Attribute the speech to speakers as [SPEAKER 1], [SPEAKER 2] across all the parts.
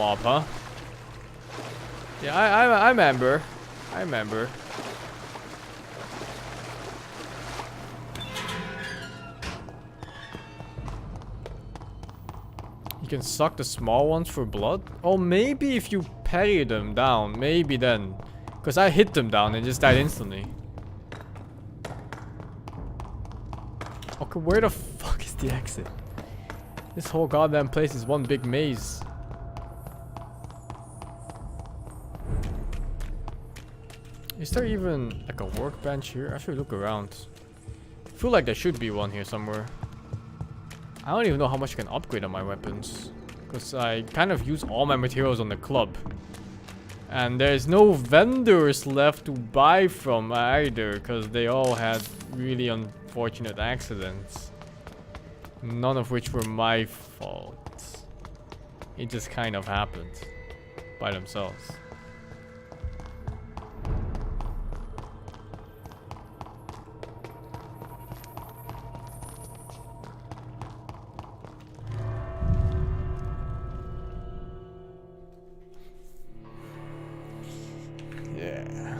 [SPEAKER 1] mob, huh? Yeah, I remember. I remember. You can suck the small ones for blood? Oh, maybe if you parry them down, maybe then. Because I hit them down and just died instantly. Okay, where the fuck is the exit? This whole goddamn place is one big maze. Is there even like a workbench here? I should look around. I feel like there should be one here somewhere. I don't even know how much I can upgrade on my weapons. Because I kind of use all my materials on the club. And there's no vendors left to buy from either. Because they all had really unfortunate accidents. None of which were my fault. It just kind of happened. By themselves. Yeah.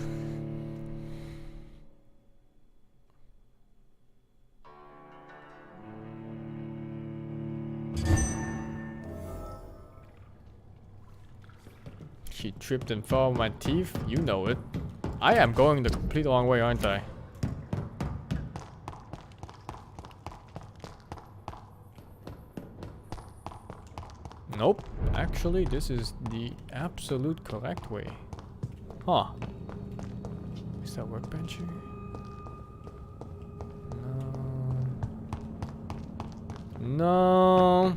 [SPEAKER 1] She tripped and fell on my teeth. You know it. I am going the complete wrong way, aren't I? Nope. Actually, this is the absolute correct way. Huh. Is that workbench here? No. No.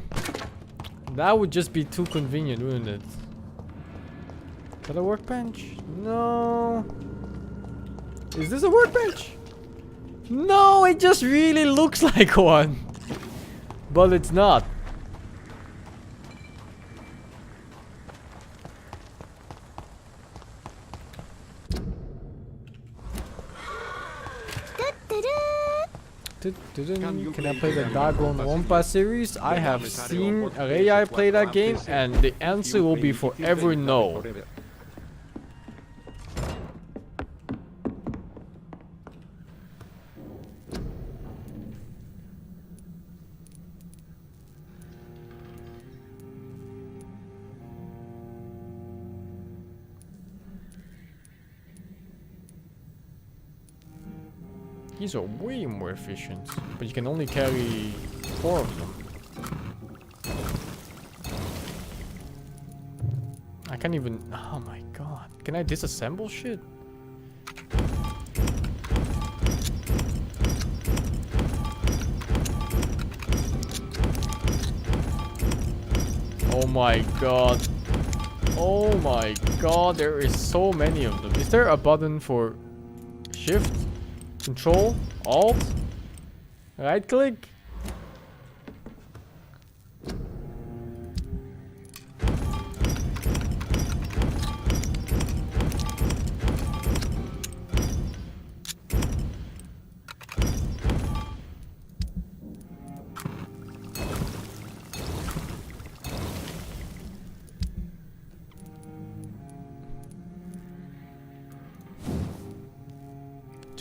[SPEAKER 1] That would just be too convenient, wouldn't it? Is that a workbench? No. Is this a workbench? No, it just really looks like one. But it's not. Can I play the Dagon Wampa series? I have seen Araya play that game, and the answer will be forever no. These are way more efficient, but you can only carry 4 of them. I can't even... Oh my god. Can I disassemble shit? Oh my god. Oh my god, there is so many of them. Is there a button for shift? Control, Alt, right click.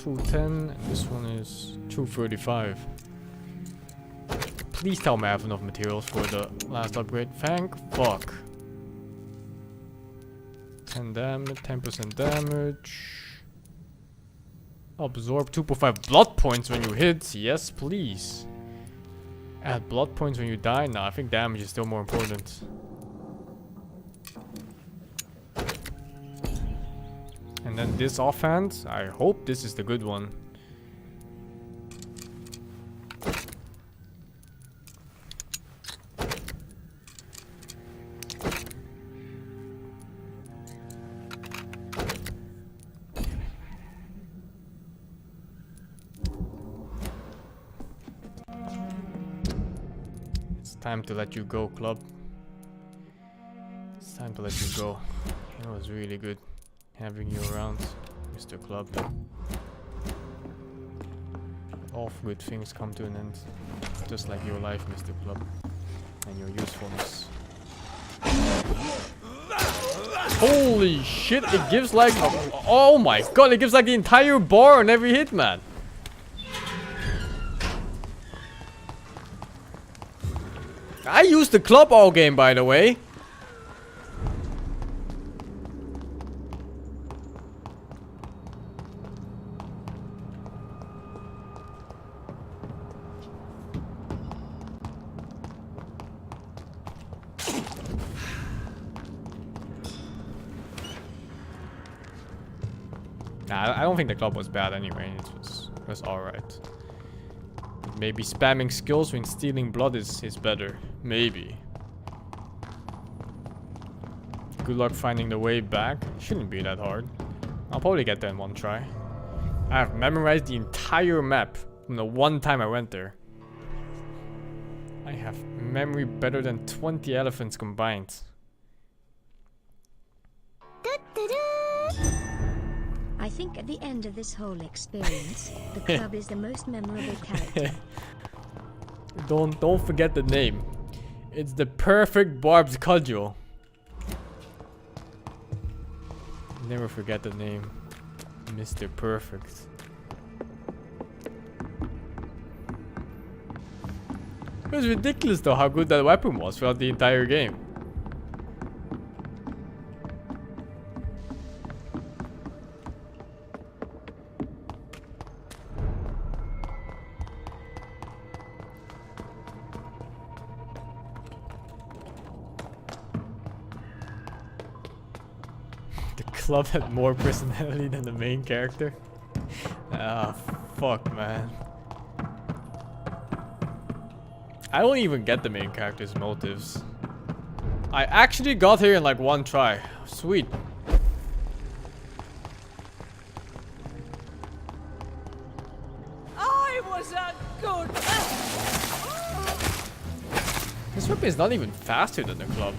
[SPEAKER 1] $210, and this one is $235. Please tell me I have enough materials for the last upgrade. Thank fuck. 10 damage, 10% damage. Absorb 2.5 blood points when you hit. Yes, please. Add blood points when you die. Nah, I think damage is still more important. And then this offhand, I hope this is the good one. It's time to let you go, club. It's time to let you go. It was really good having you around, Mr. Club. All good things come to an end, just like your life, Mr. Club, and your usefulness. Holy shit, it gives like... oh my god, it gives like the entire bar on every hit, man. I used the club all game, by the way. Nah, I don't think the club was bad anyway. It was alright. Maybe spamming skills when stealing blood is better. Maybe. Good luck finding the way back. Shouldn't be that hard. I'll probably get there in one try. I have memorized the entire map from the one time I went there. I have memory better than 20 elephants combined.
[SPEAKER 2] I think at the end of this whole experience, the club is the most memorable character.
[SPEAKER 1] Don't forget the name. It's the perfect barbed cudgel. Never forget the name. Mr. Perfect. It was ridiculous though how good that weapon was throughout the entire game. Club had more personality than the main character. Ah, fuck, man. I don't even get the main character's motives. I actually got here in like one try. Sweet.
[SPEAKER 3] I was a good.
[SPEAKER 1] This weapon is not even faster than the club.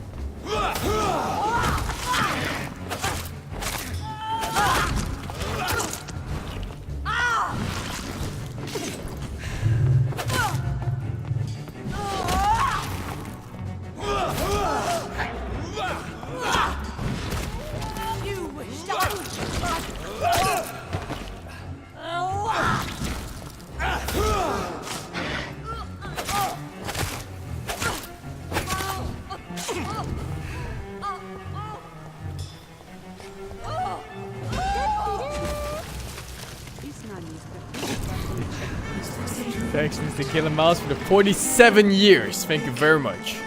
[SPEAKER 1] Thanks, Mr. Killer Mouse, for the 47 years. Thank you very much.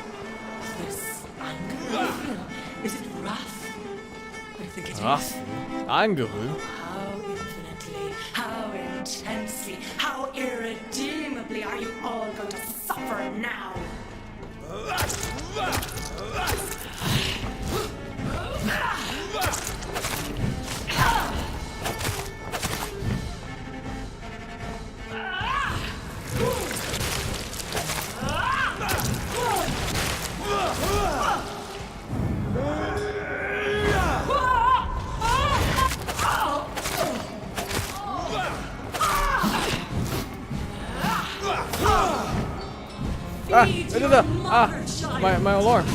[SPEAKER 3] This anger, is it wrath? I think it
[SPEAKER 1] Wrath?
[SPEAKER 3] is.
[SPEAKER 1] Anger?
[SPEAKER 3] How infinitely, how intensely, how irredeemably are you all going to suffer now?
[SPEAKER 1] My alarm.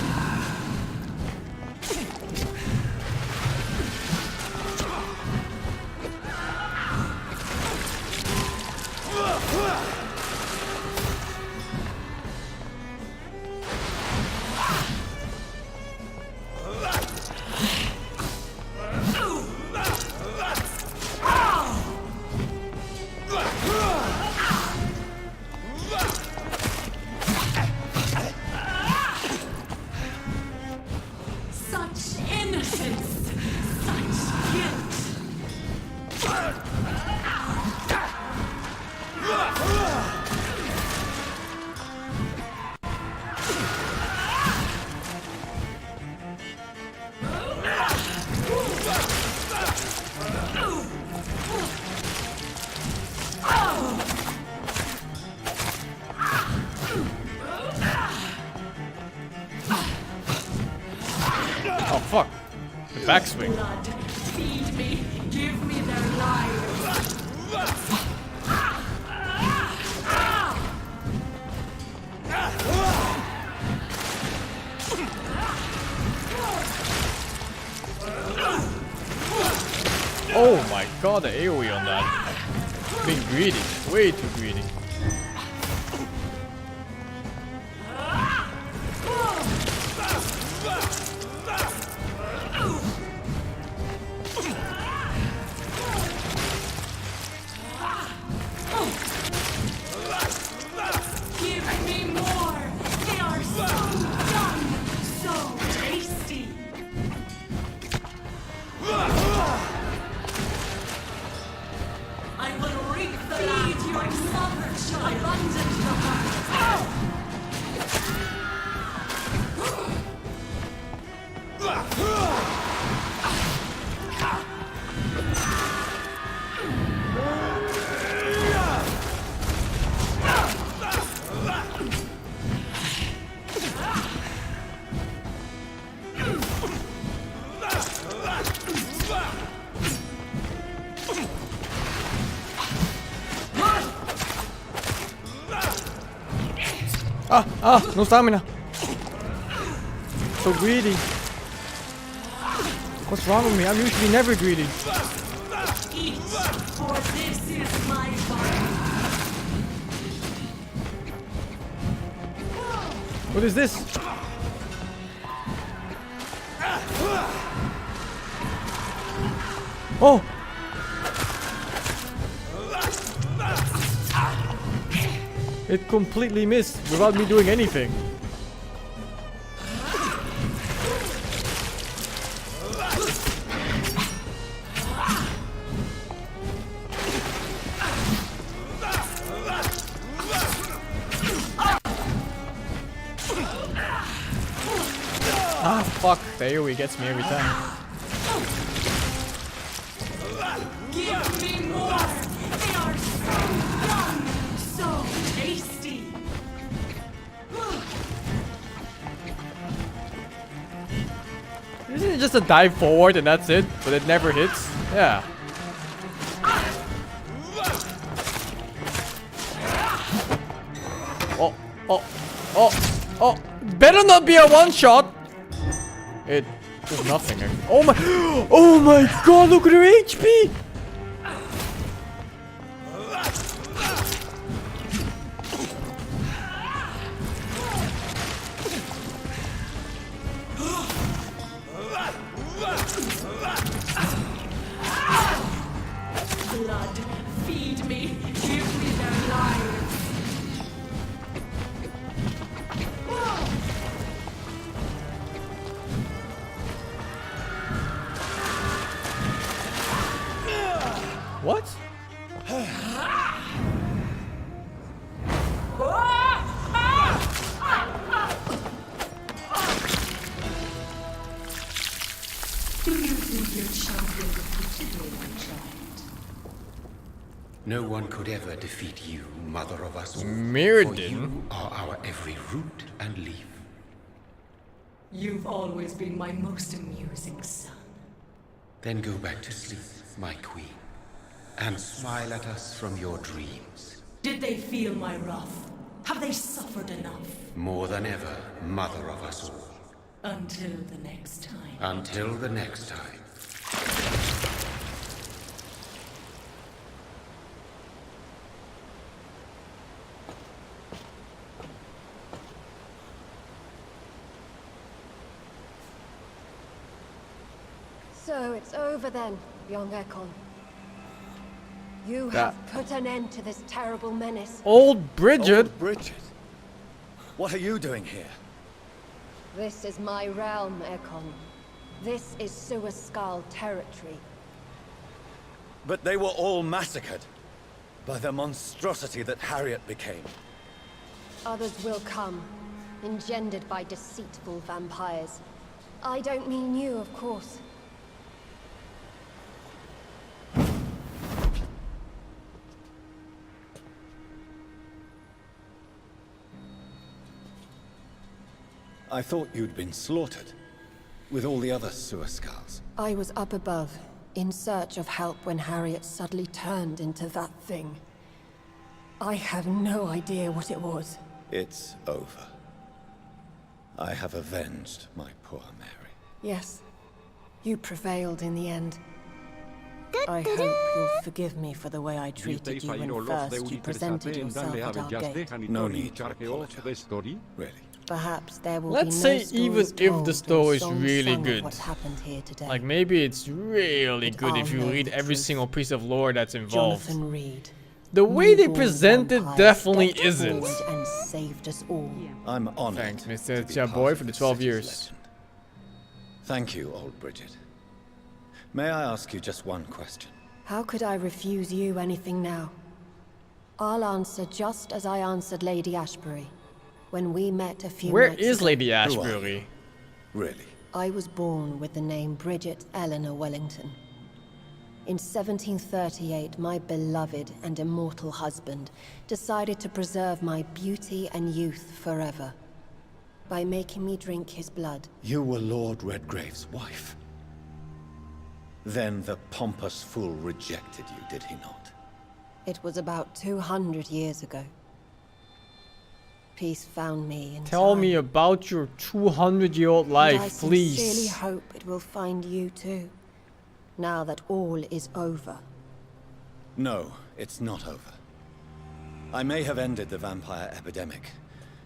[SPEAKER 1] Oh fuck. The backswing.
[SPEAKER 3] Blood, feed me, give me their lives.
[SPEAKER 1] Oh my god, the AoE on that. Being greedy. Way too greedy.
[SPEAKER 3] Give me more! They are so young, so tasty! I will reap the land my mother shall abundant the heart.
[SPEAKER 1] No stamina. So greedy. What's wrong with me? I'm usually never greedy.
[SPEAKER 3] Eat, for this is my body.
[SPEAKER 1] What is this? Oh! It completely missed without me doing anything. Ah, fuck. The AoE gets me every time.
[SPEAKER 3] Give me more! They are so young, so tasty!
[SPEAKER 1] Isn't it just a dive forward and that's it? But it never hits? Yeah. Oh, oh, oh, oh. Better not be a one shot! It does nothing. Oh my, oh my god, look at her HP!
[SPEAKER 3] Blood, feed me, give me their lives.
[SPEAKER 1] What?
[SPEAKER 3] Do you think your champion defeated me, my child?
[SPEAKER 4] No one could ever defeat you, mother of us all.
[SPEAKER 1] Mirrodin?
[SPEAKER 4] For you are our every root and leaf.
[SPEAKER 3] You've always been my most amusing son.
[SPEAKER 4] Then go back to sleep, my queen, and smile at us from your dreams.
[SPEAKER 3] Did they feel my wrath? Have they suffered enough?
[SPEAKER 4] More than ever, mother of us all.
[SPEAKER 3] Until the next time.
[SPEAKER 4] Until the next time.
[SPEAKER 5] So it's over then, young Ekon. You
[SPEAKER 1] That-
[SPEAKER 5] have put an end to this terrible menace.
[SPEAKER 1] Old Bridget?
[SPEAKER 6] Old Bridget? What are you doing here?
[SPEAKER 5] This is my realm, Ekon. This is Suaskal territory.
[SPEAKER 6] But they were all massacred by the monstrosity that Harriet became.
[SPEAKER 5] Others will come, engendered by deceitful vampires. I don't mean you, of course.
[SPEAKER 6] I thought you'd been slaughtered, with all the other Suaskals.
[SPEAKER 5] I was up above, in search of help when Harriet suddenly turned into that thing. I have no idea what it was.
[SPEAKER 6] It's over. I have avenged my poor Mary.
[SPEAKER 5] Yes, you prevailed in the end. I hope you'll forgive me for the way I treated you when first you presented yourself at our gate.
[SPEAKER 6] No need to apologize. Really.
[SPEAKER 5] Perhaps there will
[SPEAKER 1] Let's
[SPEAKER 5] be
[SPEAKER 1] say
[SPEAKER 5] no
[SPEAKER 1] even
[SPEAKER 5] stories
[SPEAKER 1] if
[SPEAKER 5] told
[SPEAKER 1] the
[SPEAKER 5] and
[SPEAKER 1] story is
[SPEAKER 5] songs
[SPEAKER 1] really
[SPEAKER 5] sung of
[SPEAKER 1] good.
[SPEAKER 5] what happened here today.
[SPEAKER 1] Like maybe it's really
[SPEAKER 5] But
[SPEAKER 1] good
[SPEAKER 5] I'll
[SPEAKER 1] if you
[SPEAKER 5] know
[SPEAKER 1] read
[SPEAKER 5] the
[SPEAKER 1] every
[SPEAKER 5] truth.
[SPEAKER 1] single piece of lore that's involved.
[SPEAKER 5] Jonathan Reed.
[SPEAKER 1] The way they
[SPEAKER 5] newborn
[SPEAKER 1] present it
[SPEAKER 5] vampire
[SPEAKER 1] definitely
[SPEAKER 5] stepped
[SPEAKER 1] isn't.
[SPEAKER 5] forward and saved us all.
[SPEAKER 6] I'm honored.
[SPEAKER 1] Thanks, Mr.
[SPEAKER 6] to be
[SPEAKER 1] Chaboy,
[SPEAKER 6] part
[SPEAKER 1] for
[SPEAKER 6] of
[SPEAKER 1] the
[SPEAKER 6] the
[SPEAKER 1] 12
[SPEAKER 6] city's
[SPEAKER 1] years.
[SPEAKER 6] legend. Thank you, old Bridget. May I ask you just one question?
[SPEAKER 5] How could I refuse you anything now? I'll answer just as I answered Lady Ashbury when we met a few
[SPEAKER 1] Where
[SPEAKER 5] nights
[SPEAKER 1] is
[SPEAKER 5] ago.
[SPEAKER 1] Lady
[SPEAKER 6] are
[SPEAKER 1] Ashbury?
[SPEAKER 6] Really?
[SPEAKER 5] I was born with the name Bridget Eleanor Wellington. In 1738, my beloved and immortal husband decided to preserve my beauty and youth forever by making me drink his blood.
[SPEAKER 6] You were Lord Redgrave's wife. Then the pompous fool rejected you, did he not?
[SPEAKER 5] It was about 200 years ago. Peace found me in
[SPEAKER 1] Tell
[SPEAKER 5] time.
[SPEAKER 1] me about your 200-year-old
[SPEAKER 5] And I
[SPEAKER 1] life,
[SPEAKER 5] sincerely
[SPEAKER 1] please.
[SPEAKER 5] hope it will find you too, now that all is over.
[SPEAKER 6] No, it's not over. I may have ended the vampire epidemic,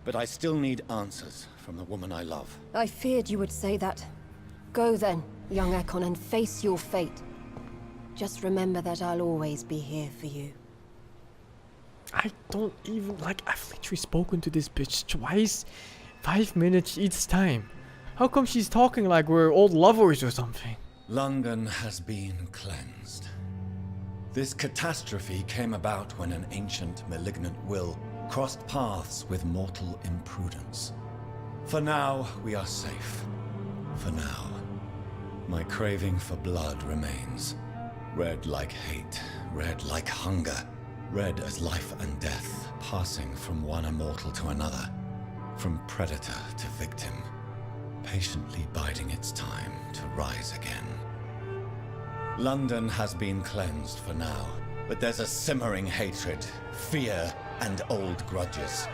[SPEAKER 6] but I still need answers from the woman I love.
[SPEAKER 5] I feared you would say that. Go then, young Ekon, and face your fate. Just remember that I'll always be here for you.
[SPEAKER 1] I don't even like. I've literally spoken to this bitch twice, 5 minutes each time. How come she's talking like we're old lovers or something?
[SPEAKER 6] London has been cleansed. This catastrophe came about when an ancient malignant will crossed paths with mortal imprudence. For now, we are safe. For now. My craving for blood remains. Red like hate, red like hunger. Red as life and death, passing from one immortal to another. From predator to victim. Patiently biding its time to rise again. London has been cleansed for now, but there's a simmering hatred, fear, and old grudges.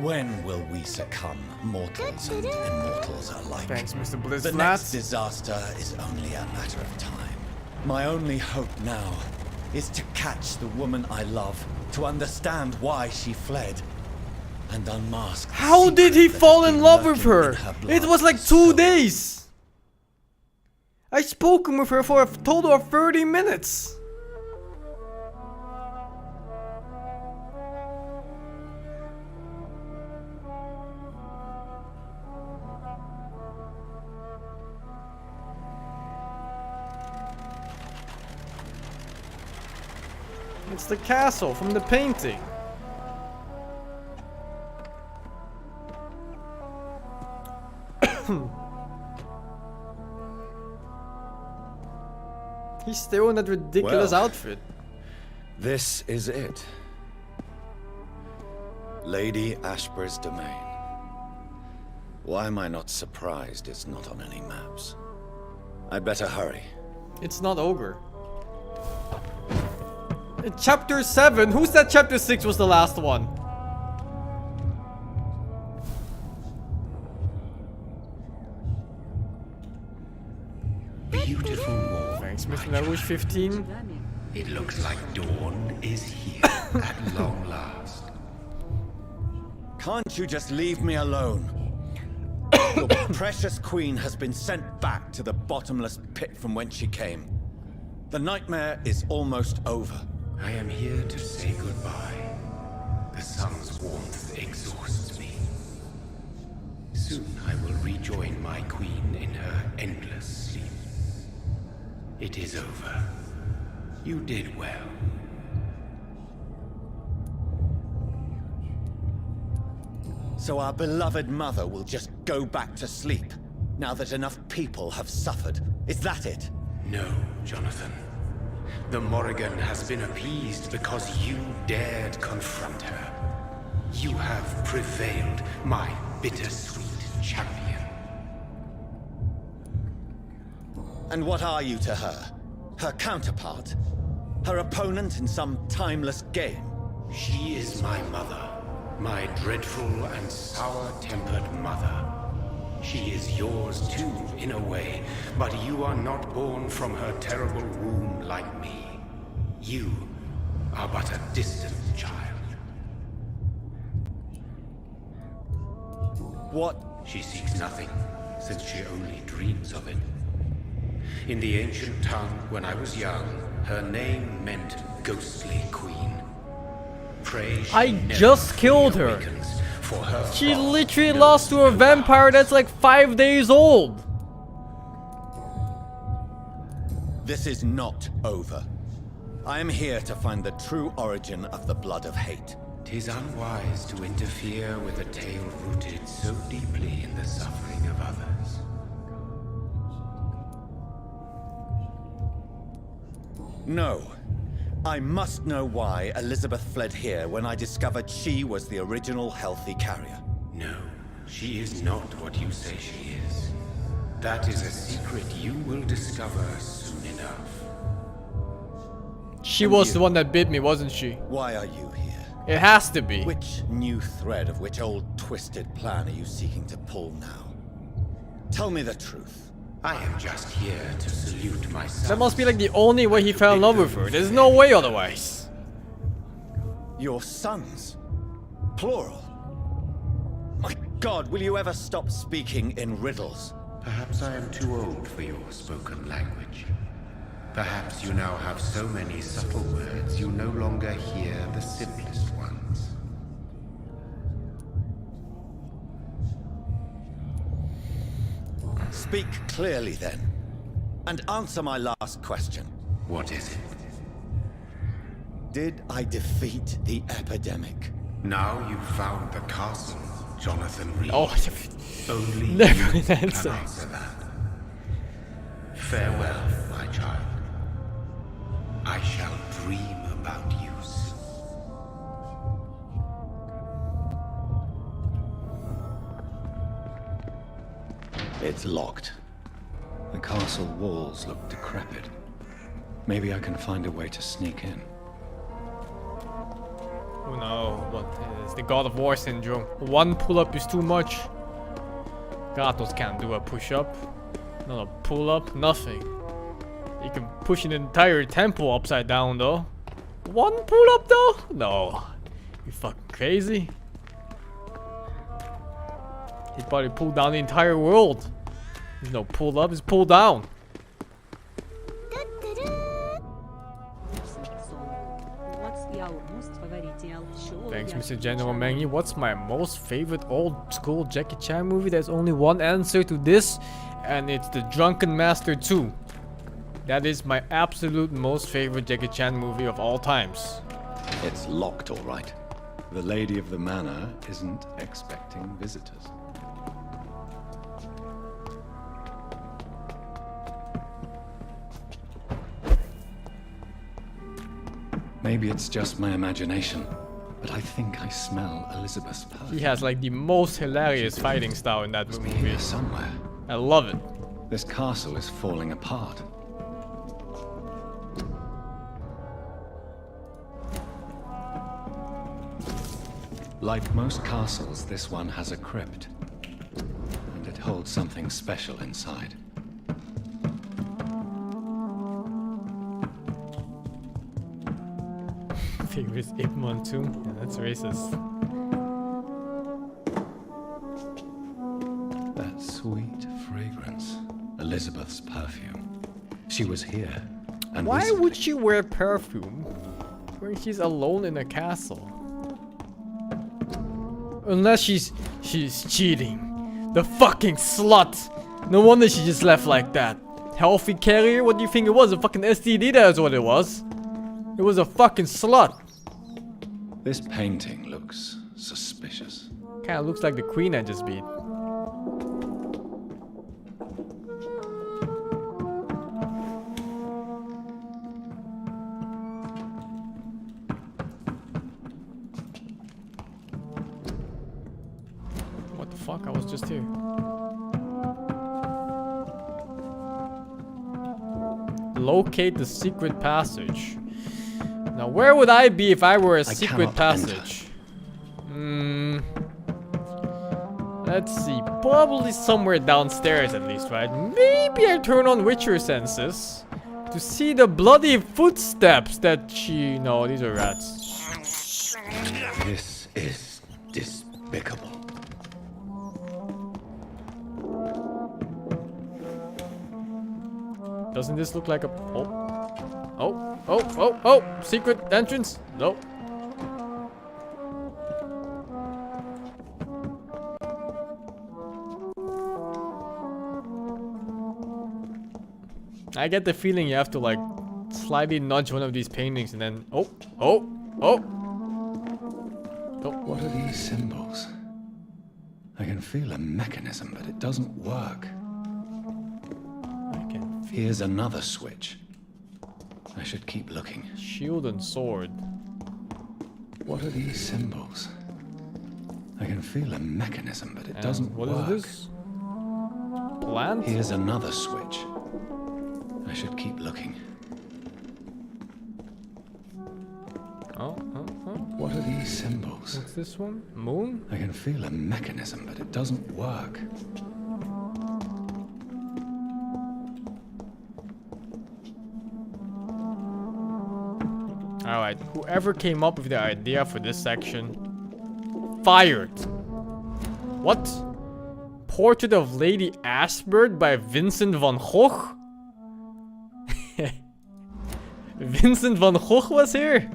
[SPEAKER 6] When will we succumb, mortals and immortals alike?
[SPEAKER 1] Thanks, Mr. Blizzflat.
[SPEAKER 6] The next disaster is only a matter of time. My only hope now is to catch the woman I love, to understand why she fled, and unmask the
[SPEAKER 1] How did he
[SPEAKER 6] secret that
[SPEAKER 1] fall
[SPEAKER 6] has
[SPEAKER 1] in
[SPEAKER 6] been
[SPEAKER 1] love with
[SPEAKER 6] lurking
[SPEAKER 1] her?
[SPEAKER 6] in blood
[SPEAKER 1] It was like
[SPEAKER 6] for
[SPEAKER 1] 2
[SPEAKER 6] so
[SPEAKER 1] days. I spoken with her for a total of 30 minutes. It's the castle from the painting. He's still in that ridiculous
[SPEAKER 6] Well.
[SPEAKER 1] outfit.
[SPEAKER 6] This is it. Lady Ashbur's domain. Why am I not surprised it's not on any maps? I'd better hurry.
[SPEAKER 1] It's not ogre. Chapter 7? Who said chapter 6 was the last one?
[SPEAKER 4] Beautiful morn.
[SPEAKER 1] Thanks, Mr. Narouche 15.
[SPEAKER 4] It looks like dawn is here at long last.
[SPEAKER 6] Can't you just leave me alone? Your precious queen has been sent back to the bottomless pit from whence she came. The nightmare is almost over.
[SPEAKER 4] I am here to say goodbye. The sun's warmth exhausts me. Soon I will rejoin my queen in her endless sleep. It is over. You did well.
[SPEAKER 6] So our beloved mother will just go back to sleep, now that enough people have suffered. Is that it?
[SPEAKER 4] No, Jonathan. The Morrigan has been appeased because you dared confront her. You have prevailed, my bittersweet champion.
[SPEAKER 6] And what are you to her? Her counterpart? Her opponent in some timeless game?
[SPEAKER 4] She is my mother, my dreadful and sour-tempered mother. She is yours too, in a way, But you are not born from her terrible womb like me. You are but a distant child.
[SPEAKER 6] What?
[SPEAKER 4] She seeks nothing, since she only dreams of it. In the ancient tongue, when I was young, her name meant ghostly queen. Pray she
[SPEAKER 1] I
[SPEAKER 4] never
[SPEAKER 1] just
[SPEAKER 4] fully
[SPEAKER 1] killed her.
[SPEAKER 4] awakens, for her
[SPEAKER 1] She
[SPEAKER 4] wrath
[SPEAKER 1] literally
[SPEAKER 4] knows
[SPEAKER 1] lost to a
[SPEAKER 4] no
[SPEAKER 1] vampire
[SPEAKER 4] bounds.
[SPEAKER 1] that's like 5 days old.
[SPEAKER 6] This is not over. I am here to find the true origin of the blood of hate.
[SPEAKER 4] 'Tis unwise to interfere with a tale rooted so deeply in the suffering of others.
[SPEAKER 6] No. I must know why Elizabeth fled here when I discovered she was the original healthy carrier.
[SPEAKER 4] No, she is not what you say she is. That is a secret you will discover soon enough.
[SPEAKER 1] She was the one that bit me, wasn't she?
[SPEAKER 6] Why are you here?
[SPEAKER 1] It has to be.
[SPEAKER 6] Which new thread of which old twisted plan are you seeking to pull now? Tell me the truth.
[SPEAKER 4] I am just here to salute my son.
[SPEAKER 1] That must be like the only way he fell in love with her. There's no way otherwise.
[SPEAKER 6] Your sons? Plural? My God, will you ever stop speaking in riddles?
[SPEAKER 4] Perhaps I am too old for your spoken language. Perhaps you now have so many subtle words you no longer hear the simplest ones.
[SPEAKER 6] Speak clearly then, and answer my last question.
[SPEAKER 4] What is it?
[SPEAKER 6] Did I defeat the epidemic?
[SPEAKER 4] Now you've found the castle, Jonathan Reed.
[SPEAKER 1] Oh,
[SPEAKER 4] Only
[SPEAKER 1] never
[SPEAKER 4] you
[SPEAKER 1] an
[SPEAKER 4] can
[SPEAKER 1] answer.
[SPEAKER 4] answer that. Farewell, my child. I shall dream about you soon.
[SPEAKER 6] It's locked. The castle walls look decrepit. Maybe I can find a way to sneak in.
[SPEAKER 1] Oh no, what is the God of War syndrome? One pull-up is too much. Gatos can't do a push-up. Not a pull-up, nothing. You can push an entire temple upside down though. One pull-up though? No. You fucking crazy? He'd probably pull down the entire world. There's no pull-up, it's pull down. Thanks, Mr. General Mangy. What's my most favorite old school Jackie Chan movie? There's only one answer to this, and it's The Drunken Master 2. That is my absolute most favorite Jackie Chan movie of all times.
[SPEAKER 6] It's locked, all right. The lady of the manor isn't expecting visitors. Maybe it's just my imagination, but I think I smell Elizabeth's perfume.
[SPEAKER 1] He has like the most hilarious fighting style in that
[SPEAKER 6] Must be
[SPEAKER 1] movie.
[SPEAKER 6] here somewhere.
[SPEAKER 1] I love it.
[SPEAKER 6] This castle is falling apart. Like most castles, this one has a crypt. And it holds something special inside.
[SPEAKER 1] Favorite Ip Man too? Yeah, that's racist.
[SPEAKER 6] That sweet fragrance. Elizabeth's perfume. She was here. And
[SPEAKER 1] Why
[SPEAKER 6] recently-
[SPEAKER 1] would she wear perfume when she's alone in a castle? Unless she's cheating. The fucking slut! No wonder she just left like that. Healthy carrier? What do you think it was? A fucking STD, that's what it was. It was a fucking slut.
[SPEAKER 6] This painting looks suspicious.
[SPEAKER 1] Kinda looks like the queen I just beat. What the fuck? I was just here. Locate the secret passage. Now, where would I be if I were a secret
[SPEAKER 6] cannot enter.
[SPEAKER 1] passage? Let's see. probably somewhere downstairs at least, right? Maybe I turn on Witcher senses to see the bloody footsteps that she... No, these are rats.
[SPEAKER 4] This is despicable.
[SPEAKER 1] Doesn't this look like a... Oh, secret entrance? No. I get the feeling you have to like slightly nudge one of these paintings and then... Oh.
[SPEAKER 6] What are these symbols? I can feel a mechanism, but it doesn't work.
[SPEAKER 1] I can feel...
[SPEAKER 6] Here's another switch. I should keep looking.
[SPEAKER 1] Shield and sword.
[SPEAKER 6] What are these symbols? I can feel a mechanism, but it doesn't work.
[SPEAKER 1] What is this? Plant?
[SPEAKER 6] Here's another switch. I should keep looking.
[SPEAKER 1] Oh.
[SPEAKER 6] What are these symbols?
[SPEAKER 1] What's this one? Moon?
[SPEAKER 6] I can feel a mechanism, but it doesn't work.
[SPEAKER 1] Alright, whoever came up with the idea for this section, fired. What? Portrait of Lady Ashbird by Vincent van Gogh? Vincent van Gogh was here?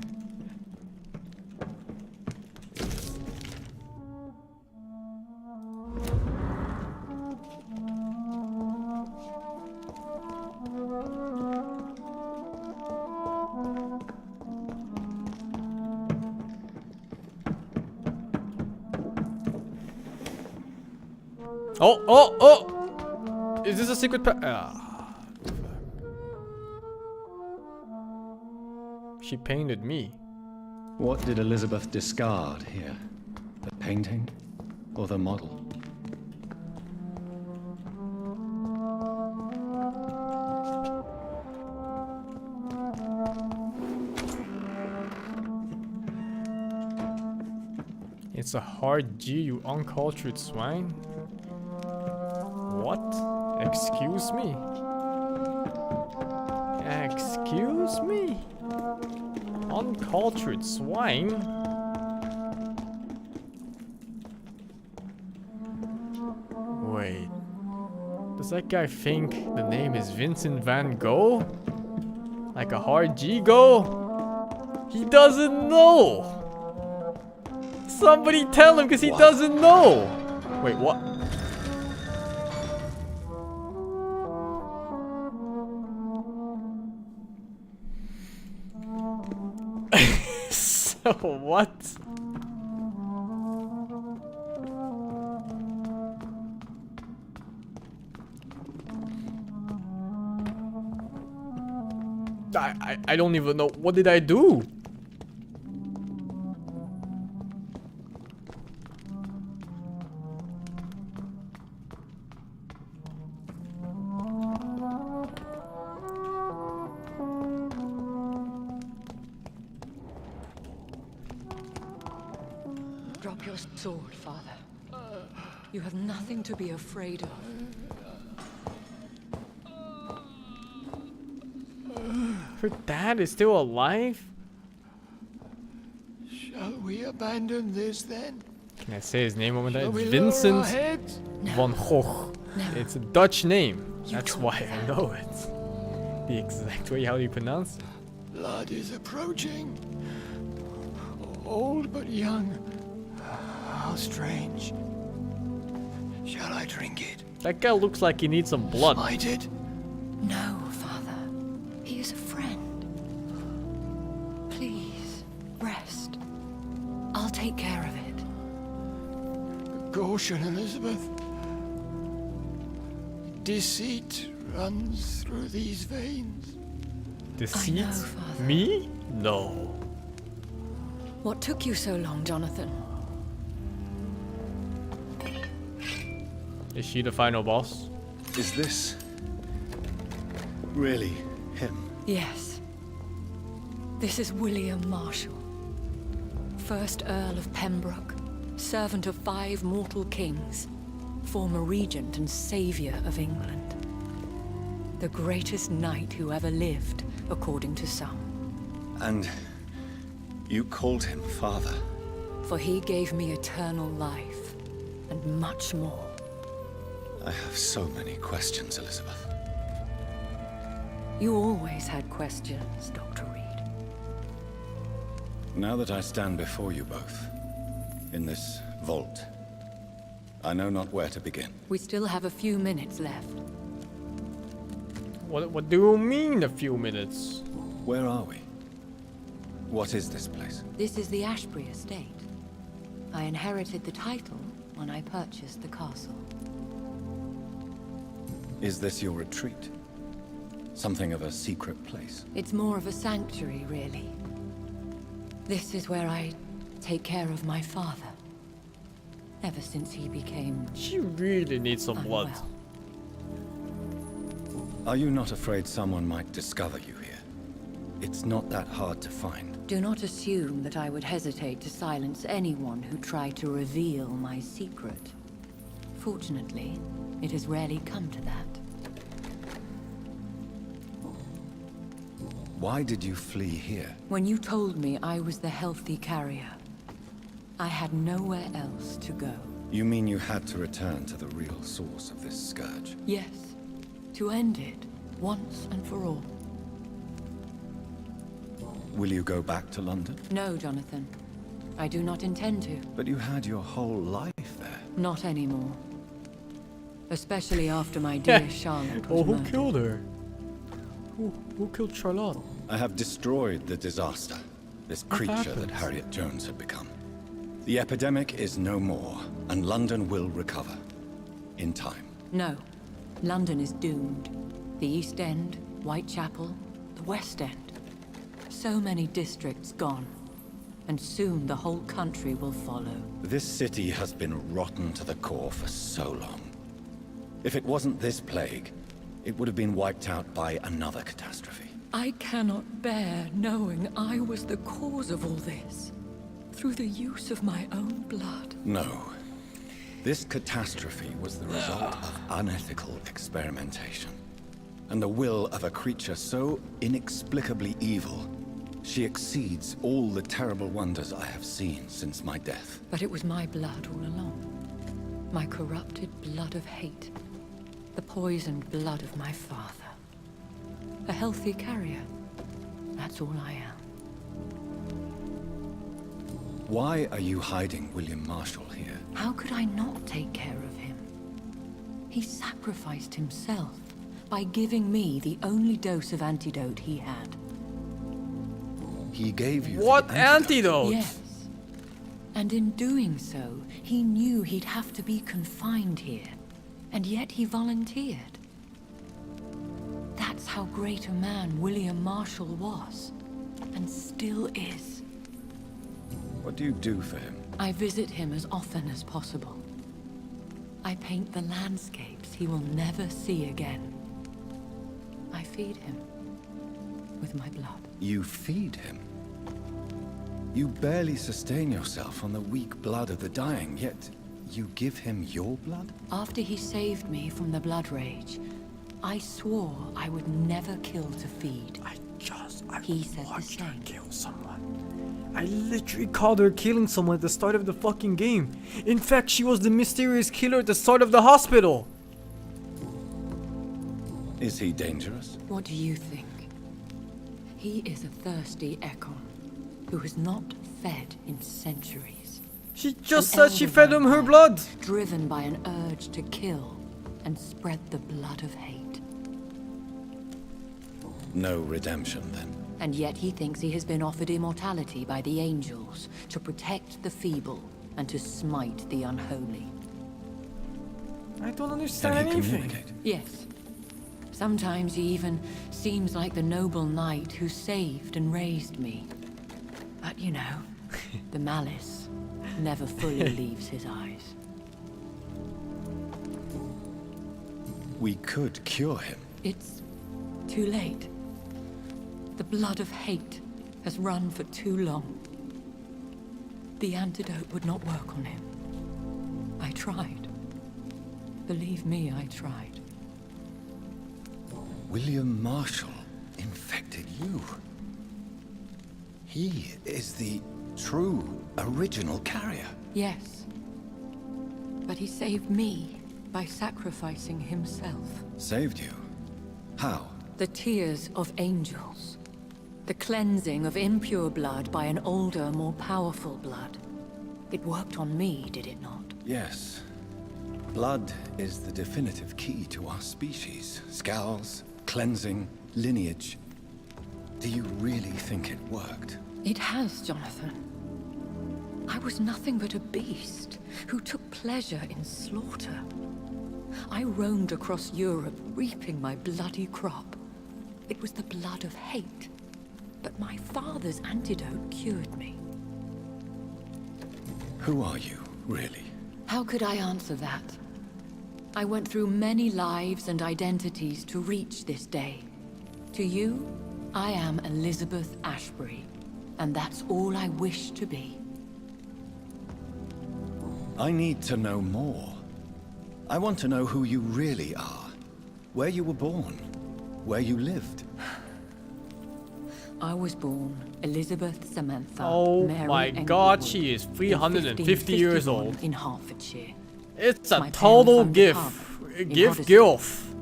[SPEAKER 1] Oh! Is this a secret She painted me.
[SPEAKER 6] What did Elizabeth discard here? The painting or the model?
[SPEAKER 1] It's a hard G, you uncultured swine. What? Excuse me? Excuse me? Uncultured swine? Wait. Does that guy think the name is Vincent van Gogh? Like a hard G go? He doesn't know! Somebody tell him because he doesn't know! Wait, what? So what? I don't even know. What did I do?
[SPEAKER 7] Drop your sword, Father. You have nothing to be afraid of.
[SPEAKER 1] Her dad is still alive?
[SPEAKER 8] Shall we abandon this then?
[SPEAKER 1] Can I say his name one more
[SPEAKER 8] Shall
[SPEAKER 1] time?
[SPEAKER 8] we lower our
[SPEAKER 1] Vincent
[SPEAKER 8] heads?
[SPEAKER 1] van Gogh.
[SPEAKER 7] No.
[SPEAKER 1] It's a Dutch name. That's
[SPEAKER 7] told
[SPEAKER 1] why
[SPEAKER 7] me
[SPEAKER 1] I
[SPEAKER 7] that.
[SPEAKER 1] know it. The exact way how do you pronounce it?
[SPEAKER 8] Blood is approaching. Old but young. How strange. Shall I drink it?
[SPEAKER 1] That guy looks like he needs some blood.
[SPEAKER 8] Smite it?
[SPEAKER 7] No, Father. He is a friend. Please, rest. I'll take care of it.
[SPEAKER 8] Caution, Elizabeth. Deceit runs through these veins.
[SPEAKER 1] Deceit?
[SPEAKER 7] Father.
[SPEAKER 1] Me? No.
[SPEAKER 7] What took you so long, Jonathan?
[SPEAKER 1] Is she the final boss?
[SPEAKER 6] Is this really him?
[SPEAKER 7] Yes. This is William Marshall, 1st Earl of Pembroke, servant of 5 mortal kings, former regent and savior of England. The greatest knight who ever lived, according to some.
[SPEAKER 6] And you called him father?
[SPEAKER 7] For he gave me eternal life, and much more.
[SPEAKER 6] I have so many questions, Elizabeth.
[SPEAKER 7] You always had questions, Dr. Reed.
[SPEAKER 6] Now that I stand before you both, in this vault, I know not where to begin.
[SPEAKER 7] We still have a few minutes left.
[SPEAKER 1] What do you mean a few minutes?
[SPEAKER 6] Where are we? What is this place?
[SPEAKER 7] This is the Ashbury estate. I inherited the title when I purchased the castle.
[SPEAKER 6] Is this your retreat? Something of a secret place?
[SPEAKER 7] It's more of a sanctuary, really. This is where I take care of my father. Ever since he became
[SPEAKER 1] She really needs some blood.
[SPEAKER 7] unwell.
[SPEAKER 6] Are you not afraid someone might discover you here? It's not that hard to find.
[SPEAKER 7] Do not assume that I would hesitate to silence anyone who tried to reveal my secret. Fortunately, it has rarely come to that.
[SPEAKER 6] Why did you flee here?
[SPEAKER 7] When you told me I was the healthy carrier, I had nowhere else to go.
[SPEAKER 6] You mean you had to return to the real source of this scourge?
[SPEAKER 7] Yes, to end it, once and for all.
[SPEAKER 6] Will you go back to London?
[SPEAKER 7] No, Jonathan. I do not intend to.
[SPEAKER 6] But you had your whole life there.
[SPEAKER 7] Not anymore. Especially after my dear Charlotte was
[SPEAKER 1] Oh, who
[SPEAKER 7] murdered.
[SPEAKER 1] killed her? Who killed Charlotte?
[SPEAKER 6] I have destroyed the disaster, this creature that
[SPEAKER 1] happened?
[SPEAKER 6] Harriet Jones had become. The epidemic is no more, and London will recover. In time.
[SPEAKER 7] No. London is doomed. The East End, Whitechapel, the West End. So many districts gone. And soon the whole country will follow.
[SPEAKER 6] This city has been rotten to the core for so long. If it wasn't this plague, it would have been wiped out by another catastrophe.
[SPEAKER 7] I cannot bear knowing I was the cause of all this. Through the use of my own blood.
[SPEAKER 6] No. This catastrophe was the result of unethical experimentation. And the will of a creature so inexplicably evil, she exceeds all the terrible wonders I have seen since my death.
[SPEAKER 7] But it was my blood all along. My corrupted blood of hate. The poisoned blood of my father. A healthy carrier. That's all I am.
[SPEAKER 6] Why are you hiding William Marshall here?
[SPEAKER 7] How could I not take care of him? He sacrificed himself by giving me the only dose of antidote he had.
[SPEAKER 6] He gave you
[SPEAKER 1] What
[SPEAKER 6] the antidote.
[SPEAKER 1] antidote?
[SPEAKER 7] Yes. And in doing so, he knew he'd have to be confined here. And yet he volunteered. That's how great a man William Marshall was. And still is.
[SPEAKER 6] What do you do for him?
[SPEAKER 7] I visit him as often as possible. I paint the landscapes he will never see again. I feed him with my blood.
[SPEAKER 6] You feed him? You barely sustain yourself on the weak blood of the dying, yet you give him your blood?
[SPEAKER 7] After he saved me from the blood rage, I swore I would never kill to feed. He said the
[SPEAKER 1] watched her
[SPEAKER 7] same.
[SPEAKER 1] kill someone. I literally called her killing someone at the start of the fucking game. In fact, she was the mysterious killer at the start of the hospital.
[SPEAKER 6] Is he dangerous?
[SPEAKER 7] What do you think? He is a thirsty Ekon who has not fed in centuries.
[SPEAKER 1] She just
[SPEAKER 7] An
[SPEAKER 1] said she
[SPEAKER 7] elder
[SPEAKER 1] fed him her
[SPEAKER 7] vampire,
[SPEAKER 1] blood.
[SPEAKER 7] driven by an urge to kill and spread the blood of hate.
[SPEAKER 6] No redemption, then.
[SPEAKER 7] And yet he thinks he has been offered immortality by the angels to protect the feeble and to smite the unholy.
[SPEAKER 1] I don't
[SPEAKER 6] Can
[SPEAKER 1] understand
[SPEAKER 6] he
[SPEAKER 1] anything.
[SPEAKER 6] communicate?
[SPEAKER 7] Yes. Sometimes he even seems like the noble knight who saved and raised me. But you know, the malice never fully leaves his eyes.
[SPEAKER 6] We could cure him.
[SPEAKER 7] It's too late. The blood of hate has run for too long. The antidote would not work on him. I tried. Believe me, I tried.
[SPEAKER 6] William Marshall infected you. He is the true, original carrier.
[SPEAKER 7] Yes. But he saved me by sacrificing himself.
[SPEAKER 6] Saved you? How?
[SPEAKER 7] The tears of angels. The cleansing of impure blood by an older, more powerful blood. It worked on me, did it not?
[SPEAKER 6] Yes. Blood is the definitive key to our species. Scowls, cleansing, lineage. Do you really think it worked?
[SPEAKER 7] It has, Jonathan. I was nothing but a beast who took pleasure in slaughter. I roamed across Europe, reaping my bloody crop. It was the blood of hate. But my father's antidote cured me.
[SPEAKER 6] Who are you, really?
[SPEAKER 7] How could I answer that? I went through many lives and identities to reach this day. To you, I am Elizabeth Ashbury, and that's all I wish to be.
[SPEAKER 6] I need to know more. I want to know who you really are. Where you were born. Where you lived.
[SPEAKER 7] I was born Elizabeth Samantha
[SPEAKER 1] Oh
[SPEAKER 7] Mary
[SPEAKER 1] my
[SPEAKER 7] Englewood
[SPEAKER 1] god, she is
[SPEAKER 7] in
[SPEAKER 1] 350 years
[SPEAKER 7] 1551
[SPEAKER 1] old.
[SPEAKER 7] in Hertfordshire.
[SPEAKER 1] It's a
[SPEAKER 7] My
[SPEAKER 1] total
[SPEAKER 7] parents owned a
[SPEAKER 1] gif.
[SPEAKER 7] pub in
[SPEAKER 1] Gif
[SPEAKER 7] Huddersfield.
[SPEAKER 1] gilf.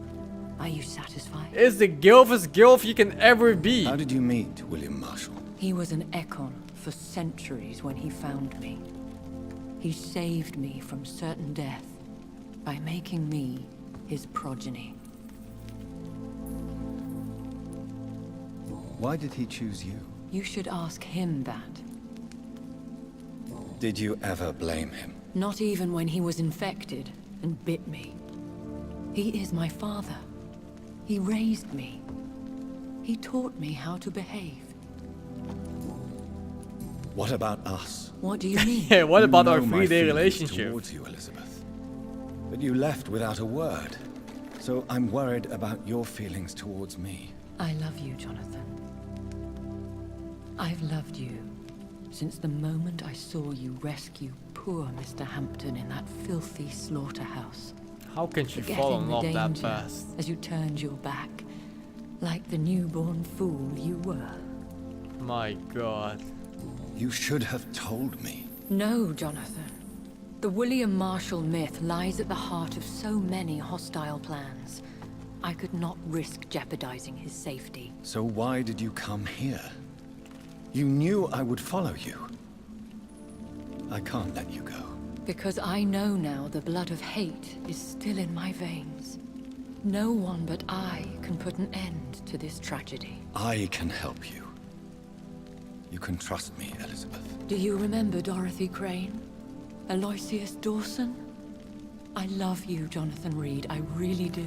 [SPEAKER 7] Are you satisfied?
[SPEAKER 1] It's the gilfest gilf you can ever be.
[SPEAKER 6] How did you meet William Marshall?
[SPEAKER 7] He was an Ekon for centuries when he found me. He saved me from certain death by making me his progeny.
[SPEAKER 6] Why did he choose you?
[SPEAKER 7] You should ask him that.
[SPEAKER 6] Did you ever blame him?
[SPEAKER 7] Not even when he was infected and bit me. He is my father. He raised me. He taught me how to behave.
[SPEAKER 6] What about us?
[SPEAKER 7] What do you mean?
[SPEAKER 1] Yeah, what
[SPEAKER 6] You
[SPEAKER 1] about our
[SPEAKER 6] know my
[SPEAKER 1] 3-day
[SPEAKER 6] feelings
[SPEAKER 1] relationship?
[SPEAKER 6] towards you, Elizabeth. But you left without a word. So I'm worried about your feelings towards me.
[SPEAKER 7] I love you, Jonathan. I've loved you since the moment I saw you rescue poor Mr. Hampton in that filthy slaughterhouse.
[SPEAKER 1] How can she fall in
[SPEAKER 7] Forgetting the
[SPEAKER 1] love that
[SPEAKER 7] danger
[SPEAKER 1] fast?
[SPEAKER 7] as you turned your back, like the newborn fool you were.
[SPEAKER 1] My god.
[SPEAKER 6] You should have told me.
[SPEAKER 7] No, Jonathan. The William Marshall myth lies at the heart of so many hostile plans. I could not risk jeopardizing his safety.
[SPEAKER 6] So why did you come here? You knew I would follow you. I can't let you go.
[SPEAKER 7] Because I know now the blood of hate is still in my veins. No one but I can put an end to this tragedy.
[SPEAKER 6] I can help you. You can trust me, Elizabeth.
[SPEAKER 7] Do you remember Dorothy Crane? Aloysius Dawson? I love you, Jonathan Reed. I really do.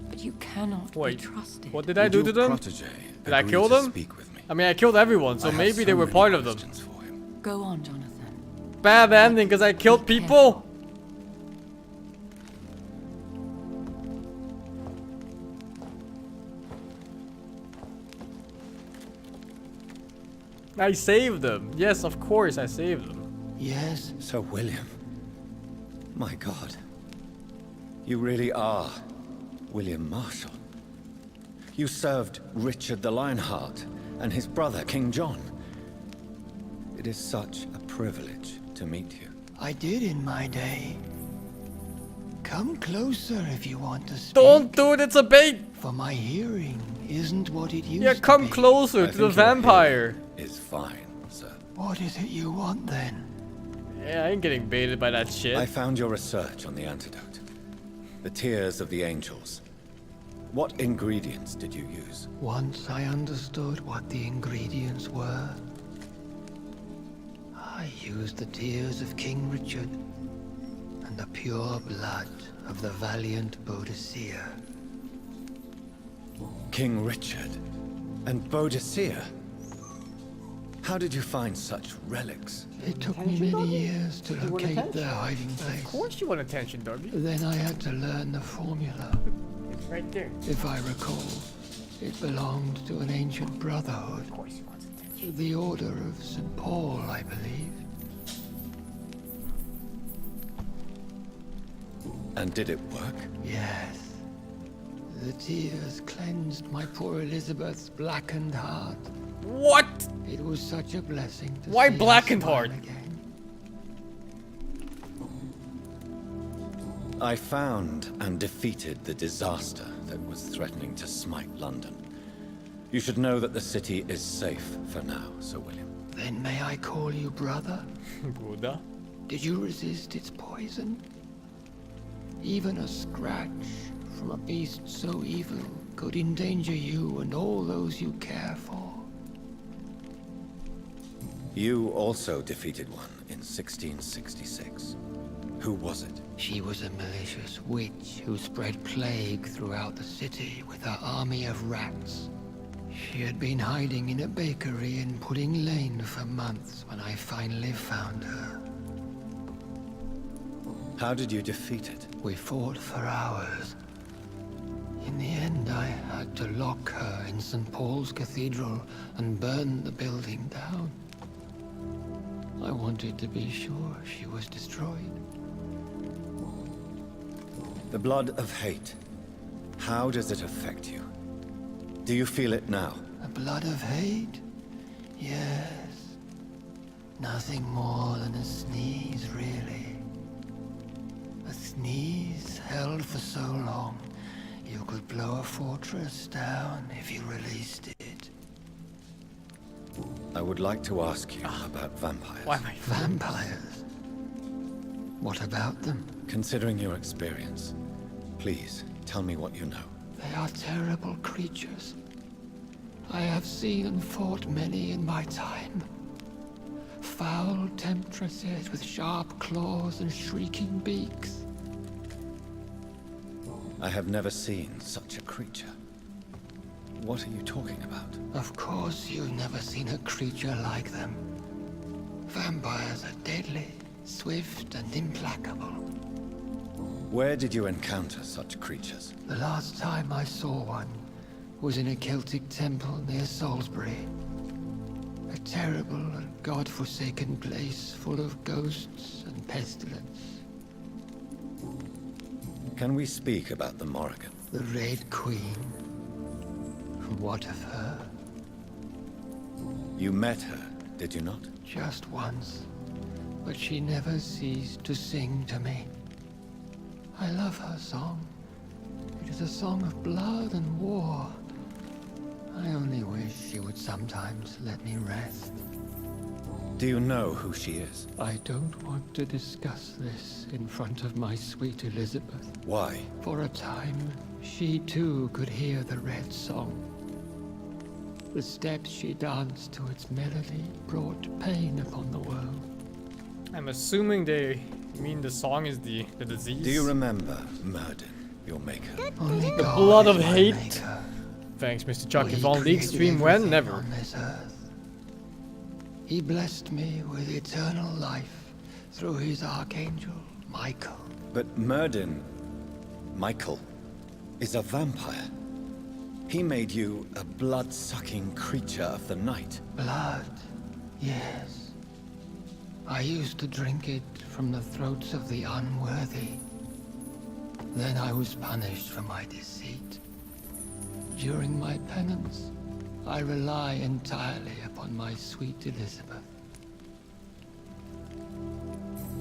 [SPEAKER 7] But you cannot be
[SPEAKER 1] Wait,
[SPEAKER 7] trusted.
[SPEAKER 1] what did I do to
[SPEAKER 6] Your
[SPEAKER 1] them?
[SPEAKER 6] protege
[SPEAKER 1] Did I
[SPEAKER 6] agreed
[SPEAKER 1] kill
[SPEAKER 6] to
[SPEAKER 1] them?
[SPEAKER 6] Speak with me.
[SPEAKER 1] I mean, I killed everyone, so
[SPEAKER 6] I have
[SPEAKER 1] maybe
[SPEAKER 6] so
[SPEAKER 1] they were
[SPEAKER 6] many
[SPEAKER 1] part of them.
[SPEAKER 6] questions for him.
[SPEAKER 7] Go on, Jonathan.
[SPEAKER 1] Bad ending because I killed people? I saved them. Yes, of course I saved them.
[SPEAKER 8] Yes?
[SPEAKER 6] Sir William. My God. You really are William Marshall. You served Richard the Lionheart and his brother, King John. It is such a privilege to meet you.
[SPEAKER 8] I did in my day. Come closer if you want to speak.
[SPEAKER 1] Don't do it, it's a bait!
[SPEAKER 8] For my hearing isn't what it used
[SPEAKER 1] Yeah,
[SPEAKER 8] to
[SPEAKER 1] come
[SPEAKER 8] be.
[SPEAKER 1] closer
[SPEAKER 6] I
[SPEAKER 1] to
[SPEAKER 6] think
[SPEAKER 1] the
[SPEAKER 6] your
[SPEAKER 1] vampire.
[SPEAKER 6] hair is fine, sir.
[SPEAKER 8] What is it you want then?
[SPEAKER 1] Yeah, I ain't getting baited by that shit.
[SPEAKER 6] I found your research on the antidote. The tears of the angels. What ingredients did you use?
[SPEAKER 8] Once I understood what the ingredients were, I used the tears of King Richard and the pure blood of the valiant Boadicea.
[SPEAKER 6] King Richard and Boadicea? How did you find such relics?
[SPEAKER 8] It took me many years to locate their hiding
[SPEAKER 1] Of
[SPEAKER 8] place.
[SPEAKER 1] course you want attention, Darby.
[SPEAKER 8] Then I had to learn the formula.
[SPEAKER 1] It's right there.
[SPEAKER 8] If I recall, it belonged to an ancient brotherhood.
[SPEAKER 1] Of course he wants attention.
[SPEAKER 8] The Order of St. Paul, I believe.
[SPEAKER 6] And did it work?
[SPEAKER 8] Yes. The tears cleansed my poor Elizabeth's blackened heart.
[SPEAKER 1] What?
[SPEAKER 8] It was such a blessing to
[SPEAKER 1] Why
[SPEAKER 8] see her
[SPEAKER 1] blackened
[SPEAKER 8] smile
[SPEAKER 1] heart?
[SPEAKER 8] again.
[SPEAKER 6] I found and defeated the disaster that was threatening to smite London. You should know that the city is safe for now, Sir William.
[SPEAKER 8] Then may I call you brother?
[SPEAKER 1] Buddha?
[SPEAKER 8] Did you resist its poison? Even a scratch from a beast so evil could endanger you and all those you care for.
[SPEAKER 6] You also defeated one in 1666. Who was it?
[SPEAKER 8] She was a malicious witch who spread plague throughout the city with her army of rats. She had been hiding in a bakery in Pudding Lane for months when I finally found her.
[SPEAKER 6] How did you defeat it?
[SPEAKER 8] We fought for hours. In the end, I had to lock her in St. Paul's Cathedral and burn the building down. I wanted to be sure she was destroyed.
[SPEAKER 6] The blood of hate. How does it affect you? Do you feel it now?
[SPEAKER 8] The blood of hate? Yes. Nothing more than a sneeze, really. A sneeze held for so long, you could blow a fortress down if you released it.
[SPEAKER 6] I would like to ask you about vampires.
[SPEAKER 1] Why am I...
[SPEAKER 8] Vampires? What about them?
[SPEAKER 6] Considering your experience, please tell me what you know.
[SPEAKER 8] They are terrible creatures. I have seen and fought many in my time. Foul temptresses with sharp claws and shrieking beaks.
[SPEAKER 6] I have never seen such a creature. What are you talking about?
[SPEAKER 8] Of course you've never seen a creature like them. Vampires are deadly, swift and implacable.
[SPEAKER 6] Where did you encounter such creatures?
[SPEAKER 8] The last time I saw one was in a Celtic temple near Salisbury. A terrible and god-forsaken place full of ghosts and pestilence.
[SPEAKER 6] Can we speak about the Morrigan?
[SPEAKER 8] The Red Queen. What of her?
[SPEAKER 6] You met her, did you not?
[SPEAKER 8] Just once. But she never ceased to sing to me. I love her song. It is a song of blood and war. I only wish she would sometimes let me rest.
[SPEAKER 6] Do you know who she is?
[SPEAKER 8] I don't want to discuss this in front of my sweet Elizabeth.
[SPEAKER 6] Why?
[SPEAKER 8] For a time, she too could hear the Red Song. The steps she danced to its melody brought pain upon the world.
[SPEAKER 1] I'm assuming they mean the song is the disease.
[SPEAKER 6] Do you remember Murden, your maker?
[SPEAKER 8] Only
[SPEAKER 1] The
[SPEAKER 8] God
[SPEAKER 1] blood
[SPEAKER 8] is
[SPEAKER 1] of
[SPEAKER 8] my
[SPEAKER 1] hate.
[SPEAKER 8] maker.
[SPEAKER 1] Thanks, Mr.
[SPEAKER 8] For
[SPEAKER 1] Chuck.
[SPEAKER 8] he
[SPEAKER 1] If on the
[SPEAKER 8] created
[SPEAKER 1] extreme when?
[SPEAKER 8] everything
[SPEAKER 1] Never.
[SPEAKER 8] on this earth. He blessed me with eternal life through his archangel, Michael.
[SPEAKER 6] But Murden, Michael, is a vampire. He made you a blood-sucking creature of the night.
[SPEAKER 8] Blood, yes. I used to drink it from the throats of the unworthy. Then I was punished for my deceit. During my penance, I rely entirely upon my sweet Elizabeth.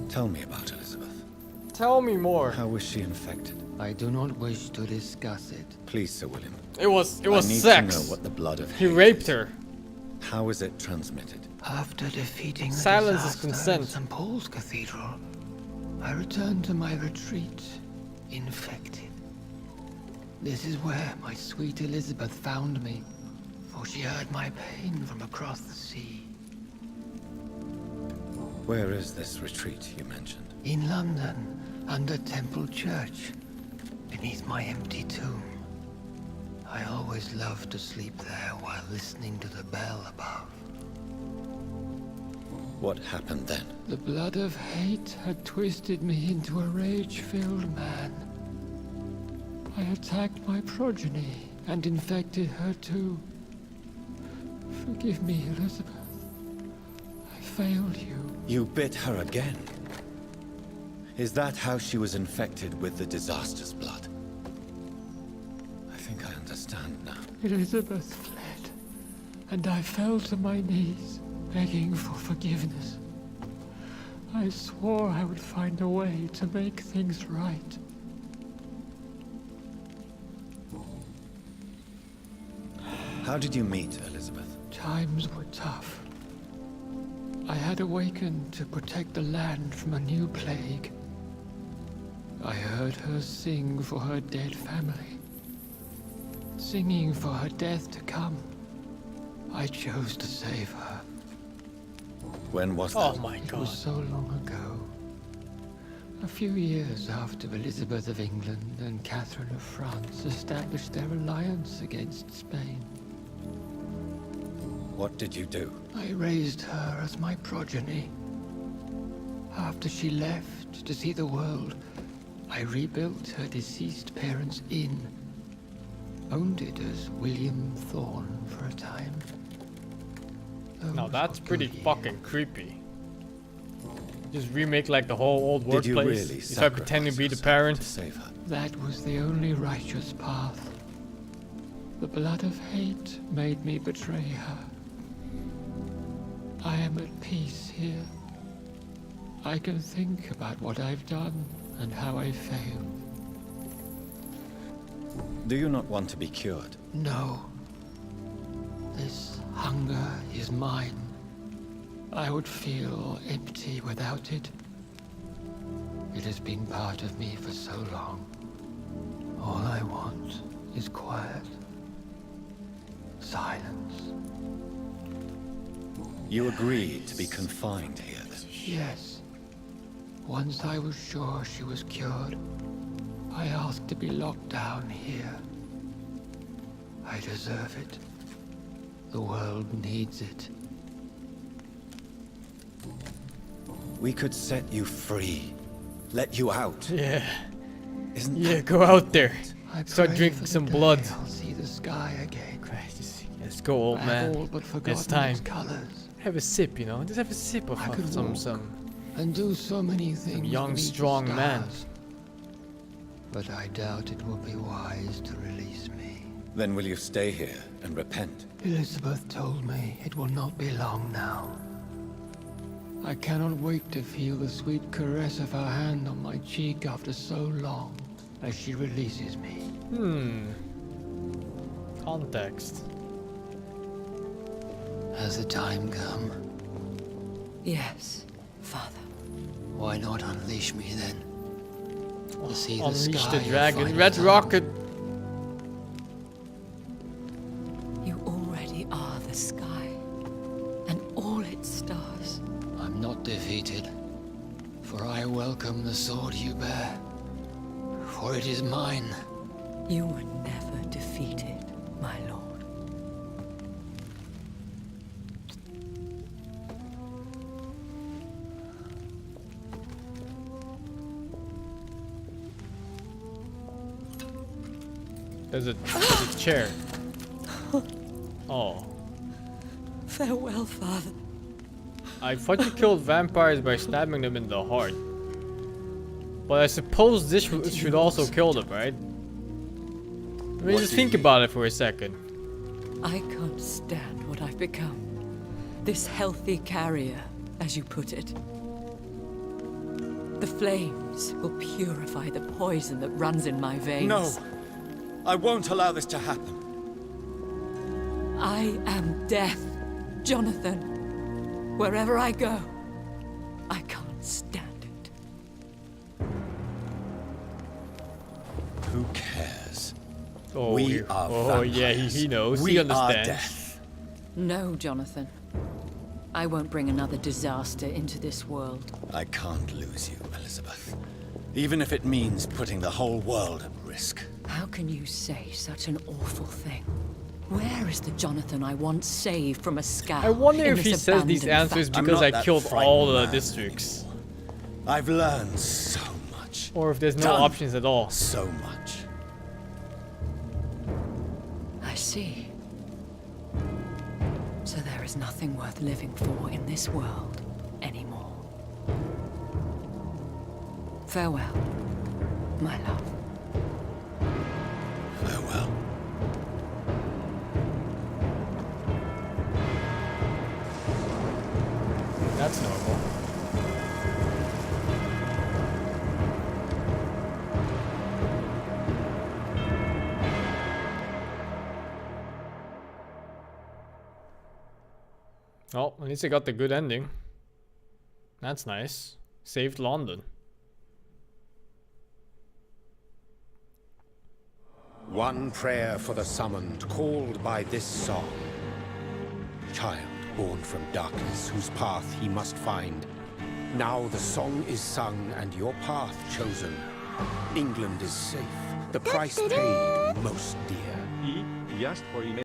[SPEAKER 6] Tell me about Elizabeth.
[SPEAKER 1] Tell me more.
[SPEAKER 6] How was she infected?
[SPEAKER 8] I do not wish to discuss it.
[SPEAKER 6] Please, Sir William.
[SPEAKER 1] It was
[SPEAKER 6] I need
[SPEAKER 1] sex.
[SPEAKER 6] to know what the blood of
[SPEAKER 1] He
[SPEAKER 6] hate
[SPEAKER 1] raped
[SPEAKER 6] is.
[SPEAKER 1] her.
[SPEAKER 6] How is it transmitted?
[SPEAKER 8] After defeating the
[SPEAKER 1] Silence is
[SPEAKER 8] disaster
[SPEAKER 1] consent.
[SPEAKER 8] at St. Paul's Cathedral, I returned to my retreat, infected. This is where my sweet Elizabeth found me, for she heard my pain from across the sea.
[SPEAKER 6] Where is this retreat you mentioned?
[SPEAKER 8] In London, under Temple Church, beneath my empty tomb. I always loved to sleep there while listening to the bell above.
[SPEAKER 6] What happened then?
[SPEAKER 8] The blood of hate had twisted me into a rage-filled man. I attacked my progeny and infected her too. Forgive me, Elizabeth. I failed you.
[SPEAKER 6] You bit her again. Is that how she was infected with the disaster's blood? I think I understand now.
[SPEAKER 8] Elizabeth fled, and I fell to my knees, begging for forgiveness. I swore I would find a way to make things right.
[SPEAKER 6] How did you meet Elizabeth?
[SPEAKER 8] Times were tough. I had awakened to protect the land from a new plague. I heard her sing for her dead family. Singing for her death to come. I chose to save her.
[SPEAKER 6] When was that?
[SPEAKER 1] Oh my
[SPEAKER 8] It
[SPEAKER 1] god.
[SPEAKER 8] was so long ago. A few years after Elizabeth of England and Catherine of France established their alliance against Spain.
[SPEAKER 6] What did you do?
[SPEAKER 8] I raised her as my progeny. After she left to see the world, I rebuilt her deceased parents' inn. Owned it as William Thorne for a time.
[SPEAKER 1] Now
[SPEAKER 8] Those
[SPEAKER 1] that's
[SPEAKER 8] were
[SPEAKER 1] pretty
[SPEAKER 8] good
[SPEAKER 1] fucking creepy. Just remake like the whole old
[SPEAKER 6] Did you
[SPEAKER 1] workplace.
[SPEAKER 6] really
[SPEAKER 1] You start pretending to be the parent.
[SPEAKER 6] to save her?
[SPEAKER 8] That was the only righteous path. The blood of hate made me betray her. I am at peace here. I can think about what I've done and how I failed.
[SPEAKER 6] Do you not want to be cured?
[SPEAKER 8] No. This hunger is mine. I would feel empty without it. It has been part of me for so long. All I want is quiet. Silence.
[SPEAKER 6] You agreed to be confined here then?
[SPEAKER 8] Yes. Once I was sure she was cured, I asked to be locked down here. I deserve it. The world needs it.
[SPEAKER 6] We could set you free. Let you out.
[SPEAKER 1] Yeah.
[SPEAKER 6] Isn't
[SPEAKER 1] Yeah,
[SPEAKER 6] that
[SPEAKER 1] go out there.
[SPEAKER 8] I
[SPEAKER 1] Start
[SPEAKER 8] pray
[SPEAKER 1] drinking
[SPEAKER 8] for the
[SPEAKER 1] some
[SPEAKER 8] day
[SPEAKER 1] blood.
[SPEAKER 8] I'll see the sky again.
[SPEAKER 1] Christ, let's go, old
[SPEAKER 8] I have all
[SPEAKER 1] man.
[SPEAKER 8] but forgotten
[SPEAKER 1] It's time.
[SPEAKER 8] its colors.
[SPEAKER 1] Have a sip, you know. Just have a sip of
[SPEAKER 8] I could
[SPEAKER 1] some
[SPEAKER 8] walk and do so many things.
[SPEAKER 1] young,
[SPEAKER 8] beneath the
[SPEAKER 1] strong man.
[SPEAKER 8] stars. But I doubt it will be wise to release me.
[SPEAKER 6] Then will you stay here and repent?
[SPEAKER 8] Elizabeth told me it will not be long now. I cannot wait to feel the sweet caress of her hand on my cheek after so long, as she releases me.
[SPEAKER 1] Context.
[SPEAKER 8] Has the time come?
[SPEAKER 7] Yes, Father.
[SPEAKER 8] Why not unleash me then? To see the
[SPEAKER 1] Unleash
[SPEAKER 8] sky
[SPEAKER 1] the
[SPEAKER 8] a
[SPEAKER 1] dragon.
[SPEAKER 8] final
[SPEAKER 1] Red
[SPEAKER 8] time.
[SPEAKER 1] rocket.
[SPEAKER 7] You already are the sky, and all its stars.
[SPEAKER 8] I'm not defeated, for I welcome the sword you bear, for it is mine.
[SPEAKER 7] You were never defeated, my lord.
[SPEAKER 1] There's a chair. Oh.
[SPEAKER 7] Farewell, Father.
[SPEAKER 1] I thought you killed vampires by stabbing them in the heart. But I suppose this should also kill them, right? I mean, just think about it for a second.
[SPEAKER 7] I can't stand what I've become. This healthy carrier, as you put it. The flames will purify the poison that runs in my veins.
[SPEAKER 6] No! I won't allow this to happen.
[SPEAKER 7] I am death, Jonathan. Wherever I go, I can't stand it.
[SPEAKER 6] Who cares?
[SPEAKER 1] Oh,
[SPEAKER 6] We are
[SPEAKER 1] oh yeah,
[SPEAKER 6] vampires.
[SPEAKER 1] he knows.
[SPEAKER 6] We
[SPEAKER 1] He
[SPEAKER 6] are
[SPEAKER 1] understands.
[SPEAKER 6] death.
[SPEAKER 7] No, Jonathan. I won't bring another disaster into this world.
[SPEAKER 6] I can't lose you, Elizabeth. Even if it means putting the whole world at risk.
[SPEAKER 7] How can you say such an awful thing? Where is the Jonathan I once saved from a scowl?
[SPEAKER 1] I wonder
[SPEAKER 7] in
[SPEAKER 1] if he
[SPEAKER 7] this
[SPEAKER 1] says these
[SPEAKER 7] abandoned
[SPEAKER 1] answers
[SPEAKER 6] I'm
[SPEAKER 1] because
[SPEAKER 6] not
[SPEAKER 1] I
[SPEAKER 6] that
[SPEAKER 1] killed
[SPEAKER 6] frightened
[SPEAKER 1] all the
[SPEAKER 6] man
[SPEAKER 1] districts.
[SPEAKER 6] I've learned so much.
[SPEAKER 1] Or if there's no
[SPEAKER 6] Done
[SPEAKER 1] options at all.
[SPEAKER 6] So much.
[SPEAKER 7] I see. So there is nothing worth living for in this world anymore. Farewell, my love.
[SPEAKER 6] Farewell.
[SPEAKER 1] That's normal. Oh, at least I got the good ending. That's nice. Saved London.
[SPEAKER 4] One prayer for the summoned, called by this song. Child born from darkness, whose path he must find. Now the song is sung and your path chosen. England is safe, the price paid most dear.
[SPEAKER 9] Y ya estoy